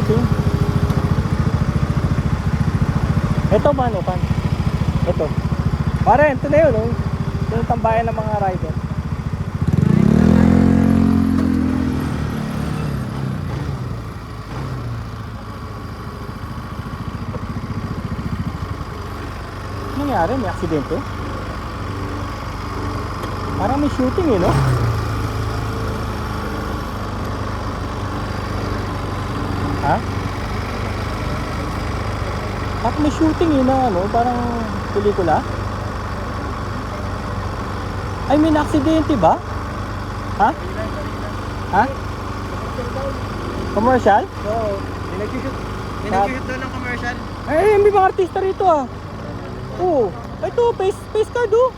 shooting. Ito ba ano pan? Ito. Pare, ito na yun, oh. Ito yung tambayan ng mga rider. Ano nangyari? May aksidente? Parang may shooting eh, no? Ha? At may shooting eh na ano, parang pelikula. Ay, may na-aksidente ba? Ha? Ha? Commercial? Oo. May nag-shoot doon ng commercial. Ay, may mga artista rito ah. Oo. Ito, face card oh.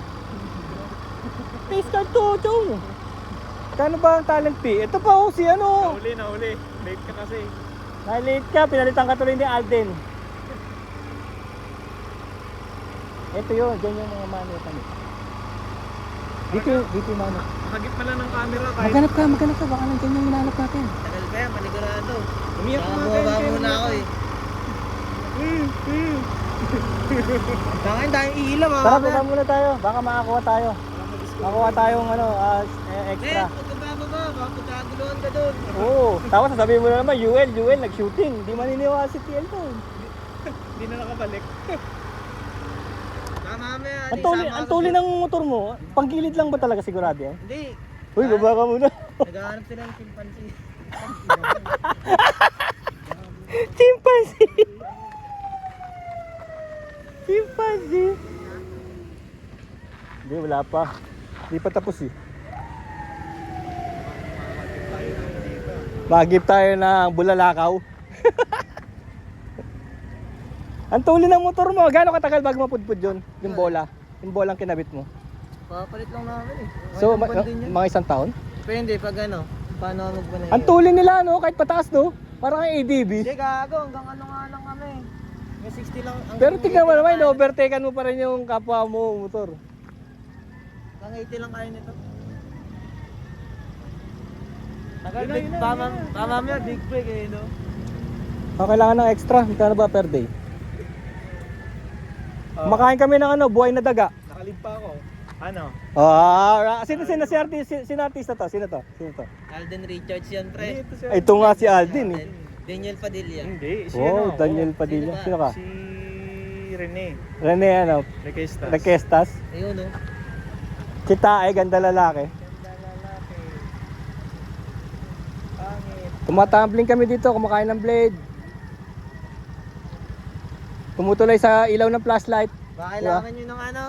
Face card to, Chong. Kano ba ang talent fee? Ito pa oh, si ano. Nahuli. Late ka kasi. Na-late ka, pinalitan ka tuloy ni Alden. Ito yun, dyan yung mga mano kami. Dito yung mano. Nakagip pala ng camera kahit. Maghanap ka, baka nandiyan yung hinahanap natin. Tagal pa yan, manigurado. Umiyak na Baba muna ako eh. Tangin tayong ilaw mga Tara, buka muna tayo, baka makakuha tayo. Makuha tayong ano, extra. Huwag ka bababa, baka pagkaguluhan ka doon. Oo, tapos sasabihin mo na naman, UL, nag-shooting. Hindi maniniwala si TL to. Hindi na nakabalik. Mamaya, Ang tuli ng motor mo, panggilid lang ba talaga sigurado yan? Hindi. Uy, baba ka muna. Naghahanap sila ng chimpanzee. Chimpanzee! Chimpanzee! Hindi, wala pa. Hindi pa tapos eh. Mag-gift tayo ng bulalakaw. Ang tuli ng motor mo, gaano katagal bago mapudpud yun? Yung bola? Yung bolang kinabit mo? Papalit lang namin eh. So, Walang pan din yan. mga isang taon? Depende pag ano, paano magbanay. Ang tuli nila, no? Kahit pataas, no? Parang kang ADB. Hindi gago, hanggang ano nga lang kami. May 60 lang. Pero tignan mo naman, overtaken mo pa rin yung kapwa mo motor. Hanggang 80 lang kaya nito. Yun na. Tama mo big break eh, no? Kailangan ng extra, magkano ba per day? Makain kami ng ano, buhay na daga. Nakalib pa ako. Ano? Sino artista to? Sino to? Alden Richards yan, pre. Ito Ito nga si Alden eh. Daniel Padilla. Hindi. Si Oh, ano? Daniel Padilla. Sino Sino ka? Si Rene. Rene ano? Requestas. Requestas. Ayun, no? Chita ganda lalaki. Pangit. Tumatumbling kami dito, kumakain ng blade. Tumutuloy sa ilaw ng flashlight. Baka kailangan nyo ng ano,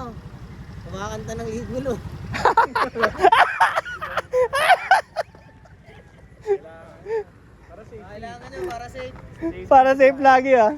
kumakanta ng igulo. Para safe. Kailangan nyo para safe. Para safe lagi ah.